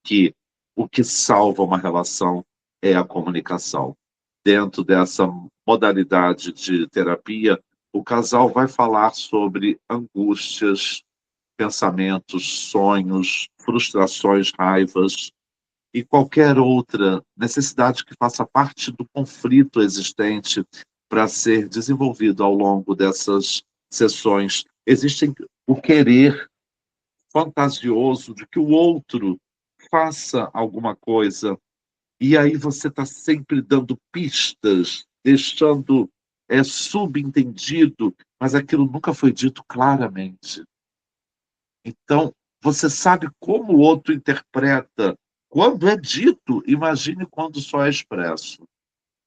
que o que salva uma relação é a comunicação. Dentro dessa modalidade de terapia, o casal vai falar sobre angústias, pensamentos, sonhos, frustrações, raivas e qualquer outra necessidade que faça parte do conflito existente para ser desenvolvido ao longo dessas sessões. Existe o querer fantasioso de que o outro faça alguma coisa, e aí você está sempre dando pistas, deixando subentendido, mas aquilo nunca foi dito claramente. Então, você sabe como o outro interpreta. Quando é dito, imagine quando só é expresso.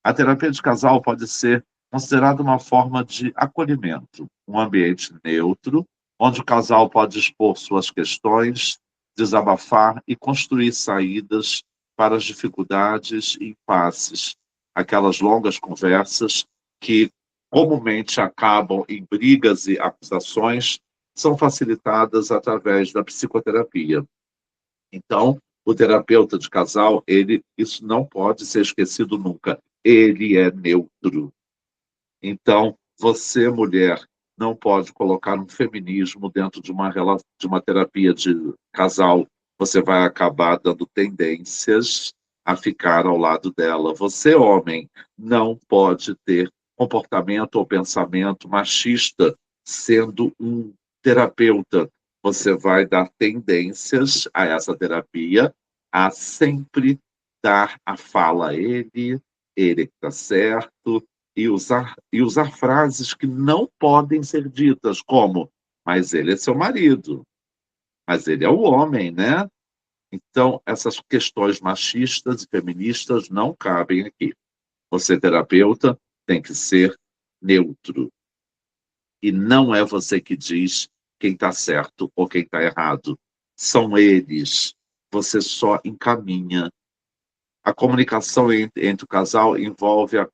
A terapia de casal pode ser considerada uma forma de acolhimento, um ambiente neutro, onde o casal pode expor suas questões, desabafar e construir saídas para as dificuldades e impasses. Aquelas longas conversas que comumente acabam em brigas e acusações são facilitadas através da psicoterapia. Então, o terapeuta de casal, isso não pode ser esquecido nunca. Ele é neutro. Então, você, mulher, não pode colocar um feminismo dentro de uma terapia de casal. Você vai acabar dando tendências a ficar ao lado dela. Você, homem, não pode ter comportamento ou pensamento machista sendo um terapeuta. Você vai dar tendências a essa terapia a sempre dar a fala a ele que está certo, e usar frases que não podem ser ditas, como, mas ele é seu marido, mas ele é o homem, né? Então, essas questões machistas e feministas não cabem aqui. Você, terapeuta, tem que ser neutro. E não é você que diz quem está certo ou quem está errado. São eles. Você só encaminha. A comunicação entre o casal envolve a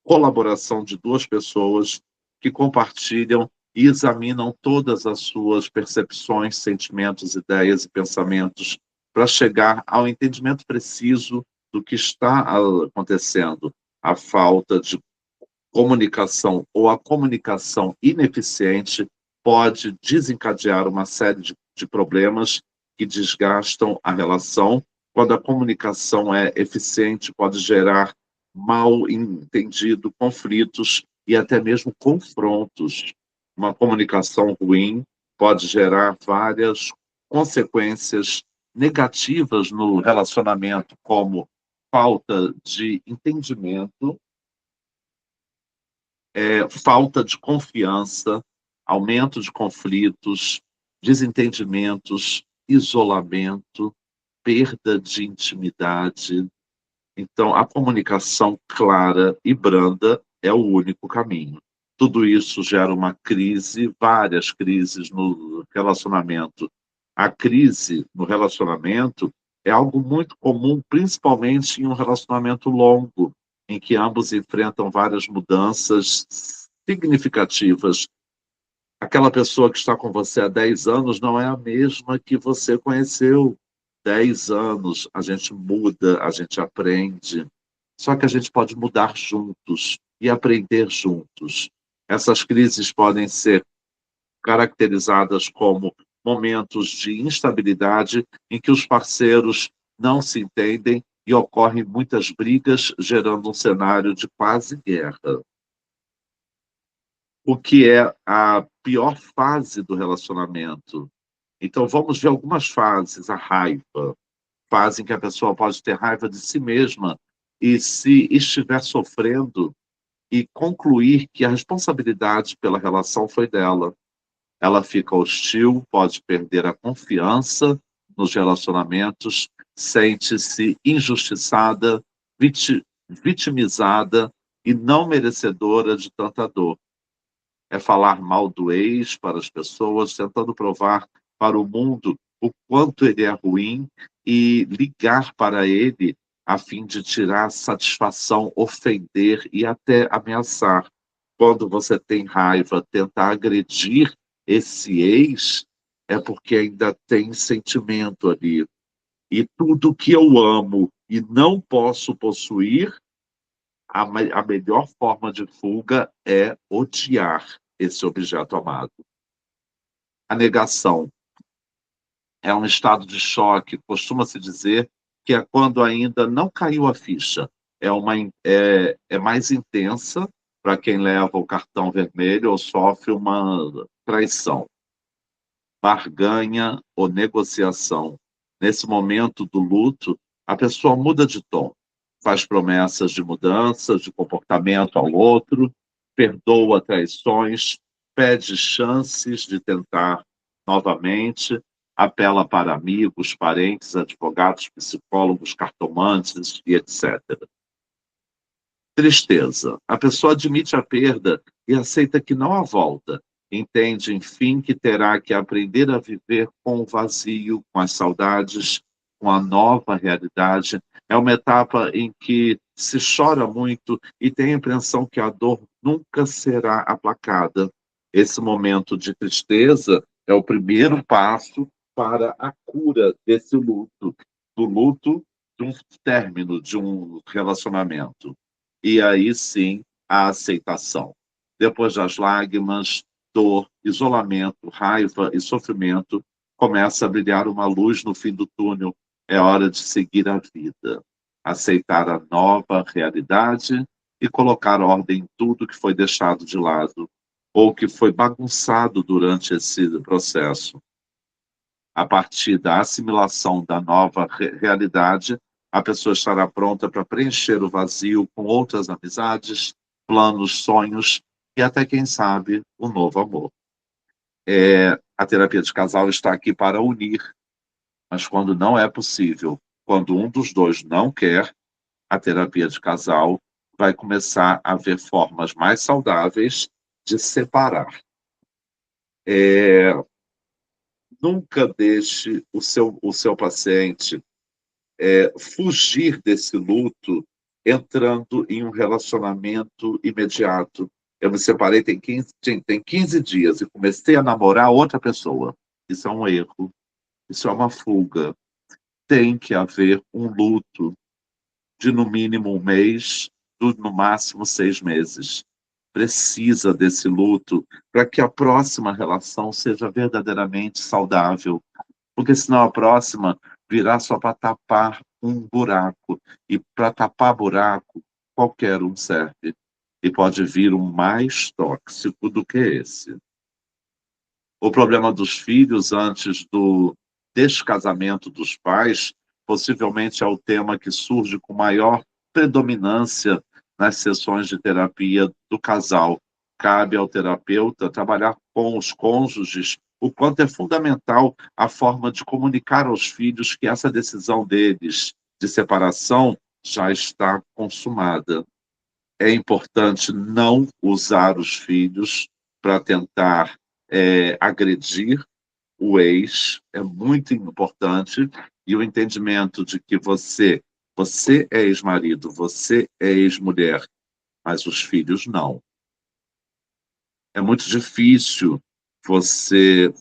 colaboração de duas pessoas que compartilham e examinam todas as suas percepções, sentimentos, ideias e pensamentos para chegar ao entendimento preciso do que está acontecendo. A falta de comunicação ou a comunicação ineficiente pode desencadear uma série de problemas que desgastam a relação. Quando a comunicação é eficiente, pode gerar mal entendido, conflitos e até mesmo confrontos. Uma comunicação ruim pode gerar várias consequências negativas no relacionamento, como falta de entendimento, falta de confiança, aumento de conflitos, desentendimentos, isolamento, perda de intimidade. Então, a comunicação clara e branda é o único caminho. Tudo isso gera uma crise, várias crises no relacionamento. A crise no relacionamento é algo muito comum, principalmente em um relacionamento longo, em que ambos enfrentam várias mudanças significativas. Aquela pessoa que está com você há 10 anos não é a mesma que você conheceu. 10 anos, a gente muda, a gente aprende. Só que a gente pode mudar juntos e aprender juntos. Essas crises podem ser caracterizadas como momentos de instabilidade em que os parceiros não se entendem e ocorrem muitas brigas, gerando um cenário de quase guerra. O que é a pior fase do relacionamento. Então, vamos ver algumas fases. A raiva, fase em que a pessoa pode ter raiva de si mesma e, se estiver sofrendo, e concluir que a responsabilidade pela relação foi dela. Ela fica hostil, pode perder a confiança nos relacionamentos, sente-se injustiçada, vitimizada e não merecedora de tanta dor. É falar mal do ex para as pessoas, tentando provar para o mundo o quanto ele é ruim e ligar para ele a fim de tirar satisfação, ofender e até ameaçar. quando você tem raiva, tentar agredir esse ex, é porque ainda tem sentimento ali. E tudo que eu amo e não posso possuir, a melhor forma de fuga é odiar esse objeto amado. A negação é um estado de choque, costuma-se dizer que é quando ainda não caiu a ficha. É mais intensa para quem leva o cartão vermelho ou sofre uma traição, barganha ou negociação. Nesse momento do luto, a pessoa muda de tom, faz promessas de mudança de comportamento ao outro, perdoa traições, pede chances de tentar novamente, apela para amigos, parentes, advogados, psicólogos, cartomantes e etc. Tristeza. A pessoa admite a perda e aceita que não há volta. Entende, enfim, que terá que aprender a viver com o vazio, com as saudades, com a nova realidade. É uma etapa em que se chora muito e tem a impressão que a dor nunca será aplacada. Esse momento de tristeza é o primeiro passo para a cura desse luto, do luto de um término de um relacionamento. E aí sim a aceitação. Depois das lágrimas, dor, isolamento, raiva e sofrimento, começa a brilhar uma luz no fim do túnel. É hora de seguir a vida, aceitar a nova realidade e colocar ordem em tudo que foi deixado de lado ou que foi bagunçado durante esse processo. A partir da assimilação da nova realidade, a pessoa estará pronta para preencher o vazio com outras amizades, planos, sonhos e até, quem sabe, um novo amor. A terapia de casal está aqui para unir, mas quando não é possível, quando um dos dois não quer, a terapia de casal vai começar a ver formas mais saudáveis de separar. Nunca deixe o seu paciente fugir desse luto entrando em um relacionamento imediato. Eu me separei tem 15 dias e comecei a namorar outra pessoa. Isso é um erro, isso é uma fuga. Tem que haver um luto de no mínimo um mês, no máximo 6 meses. Precisa desse luto para que a próxima relação seja verdadeiramente saudável, porque senão a próxima virá só para tapar um buraco. E para tapar buraco, qualquer um serve. E pode vir um mais tóxico do que esse. O problema dos filhos antes do descasamento dos pais, possivelmente é o tema que surge com maior predominância nas sessões de terapia do casal. Cabe ao terapeuta trabalhar com os cônjuges o quanto é fundamental a forma de comunicar aos filhos que essa decisão deles de separação já está consumada. É importante não usar os filhos para tentar agredir o ex, é muito importante, e o entendimento de que você é ex-marido, você é ex-mulher, mas os filhos não. É muito difícil você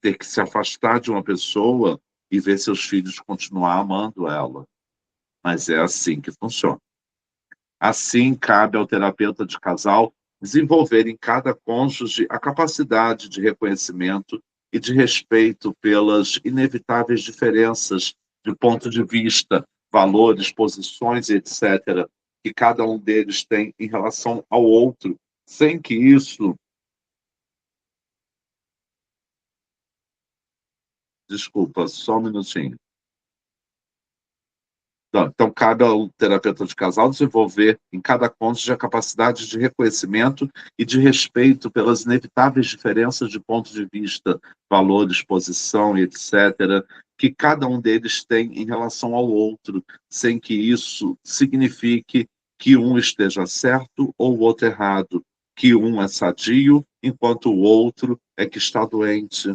ter que se afastar de uma pessoa e ver seus filhos continuar amando ela. Mas é assim que funciona. Assim, cabe ao terapeuta de casal desenvolver em cada cônjuge a capacidade de reconhecimento e de respeito pelas inevitáveis diferenças de ponto de vista, valores, posições, etc., que cada um deles tem em relação ao outro, sem que isso... Desculpa, só um minutinho. Então, cabe ao terapeuta de casal desenvolver em cada cônjuge a capacidade de reconhecimento e de respeito pelas inevitáveis diferenças de ponto de vista, valores, posição, etc., que cada um deles tem em relação ao outro, sem que isso signifique que um esteja certo ou o outro errado, que um é sadio, enquanto o outro é que está doente.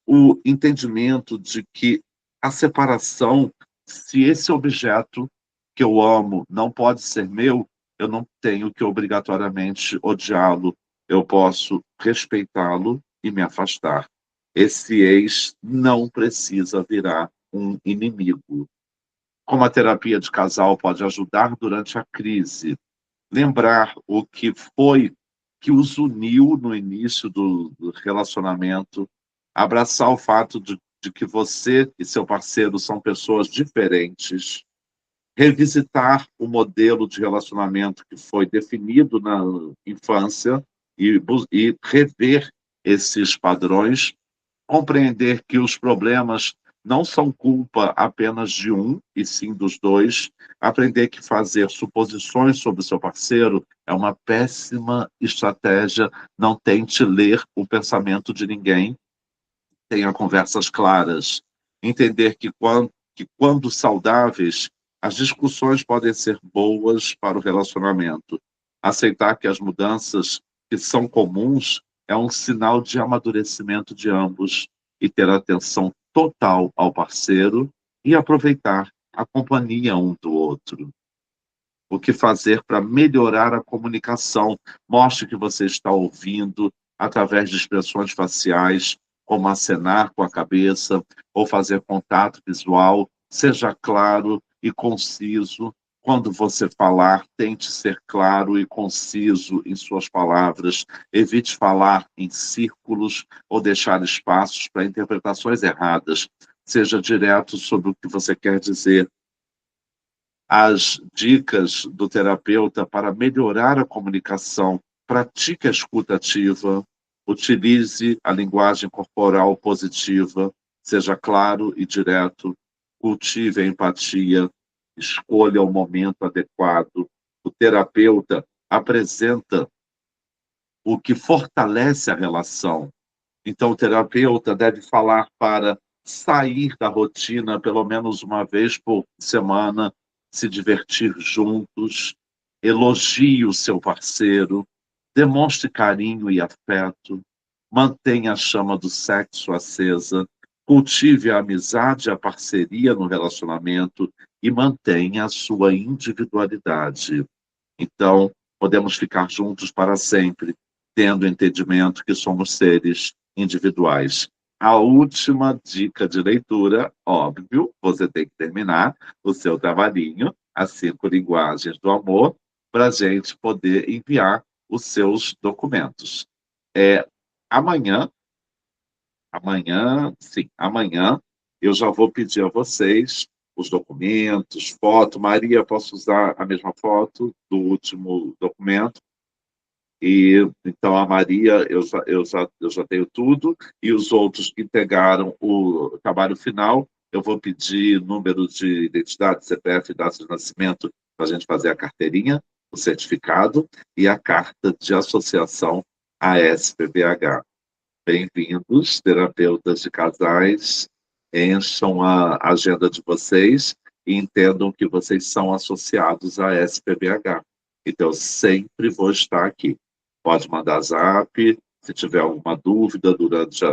O entendimento de que a separação, se esse objeto que eu amo não pode ser meu, eu não tenho que obrigatoriamente odiá-lo, eu posso respeitá-lo e me afastar. Esse ex não precisa virar um inimigo. Como a terapia de casal pode ajudar durante a crise, lembrar o que foi que os uniu no início do relacionamento, abraçar o fato de que você e seu parceiro são pessoas diferentes, revisitar o modelo de relacionamento que foi definido na infância e rever esses padrões, compreender que os problemas não são culpa apenas de um, e sim dos dois, aprender que fazer suposições sobre o seu parceiro é uma péssima estratégia, não tente ler o pensamento de ninguém, tenha conversas claras, entender que quando saudáveis, as discussões podem ser boas para o relacionamento, aceitar que as mudanças que são comuns é um sinal de amadurecimento de ambos e ter atenção total ao parceiro e aproveitar a companhia um do outro. O que fazer para melhorar a comunicação? Mostre que você está ouvindo através de expressões faciais, como acenar com a cabeça ou fazer contato visual. Seja claro e conciso. Quando você falar, tente ser claro e conciso em suas palavras. Evite falar em círculos ou deixar espaços para interpretações erradas. Seja direto sobre o que você quer dizer. As dicas do terapeuta para melhorar a comunicação: pratique a escuta ativa, utilize a linguagem corporal positiva, seja claro e direto, cultive a empatia, escolha o momento adequado. O terapeuta apresenta o que fortalece a relação. Então, o terapeuta deve falar para sair da rotina pelo menos uma vez por semana, se divertir juntos, elogie o seu parceiro, demonstre carinho e afeto, mantenha a chama do sexo acesa, cultive a amizade e a parceria no relacionamento e mantenha a sua individualidade. Então, podemos ficar juntos para sempre, tendo o entendimento que somos seres individuais. A última dica de leitura, óbvio, você tem que terminar o seu trabalhinho, as 5 linguagens do amor, para a gente poder enviar os seus documentos. Amanhã, amanhã eu já vou pedir a vocês os documentos, foto. Maria, posso usar a mesma foto do último documento? E então a Maria, eu já tenho tudo, e os outros que entregaram o trabalho final, eu vou pedir número de identidade, CPF, data de nascimento, para a gente fazer a carteirinha, o certificado e a carta de associação à SPBH. Bem-vindos, terapeutas de casais, encham a agenda de vocês e entendam que vocês são associados à SPBH. Então, eu sempre vou estar aqui. Pode mandar zap, se tiver alguma dúvida durante a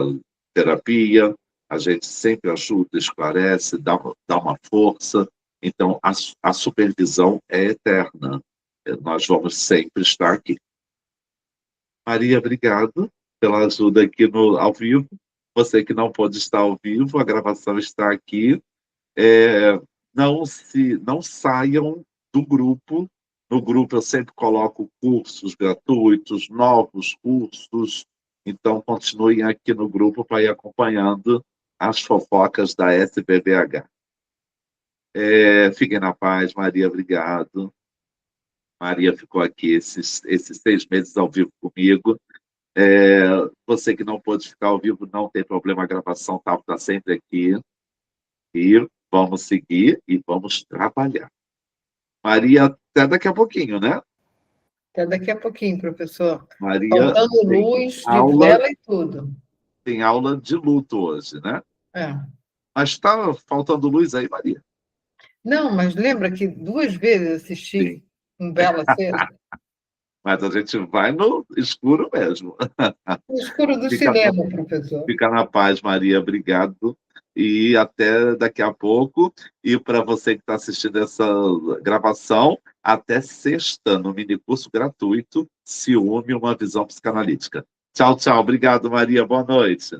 terapia, a gente sempre ajuda, esclarece, dá uma força. Então, a supervisão é eterna. Nós vamos sempre estar aqui. Maria, obrigado pela ajuda aqui ao vivo. Você que não pode estar ao vivo, a gravação está aqui. Não saiam do grupo. No grupo eu sempre coloco cursos gratuitos, novos cursos. Então, continuem aqui no grupo para ir acompanhando as fofocas da SBBH. Fiquem na paz, Maria, obrigado. Maria ficou aqui esses 6 meses ao vivo comigo. Você que não pôde ficar ao vivo, não tem problema, a gravação está sempre aqui. E vamos seguir e vamos trabalhar. Maria, até daqui a pouquinho, né? Até daqui a pouquinho, professor. Maria, faltando luz, de vela e tudo. Tem aula de luto hoje, né? Mas está faltando luz aí, Maria? Não, mas lembra que 2 vezes assisti com vela acesa? Mas a gente vai no escuro mesmo. No escuro do cinema, professor. Fica na paz, Maria. Obrigado. E até daqui a pouco. E para você que está assistindo essa gravação, até sexta, no minicurso gratuito, Ciúme, uma visão psicanalítica. Tchau, tchau. Obrigado, Maria. Boa noite.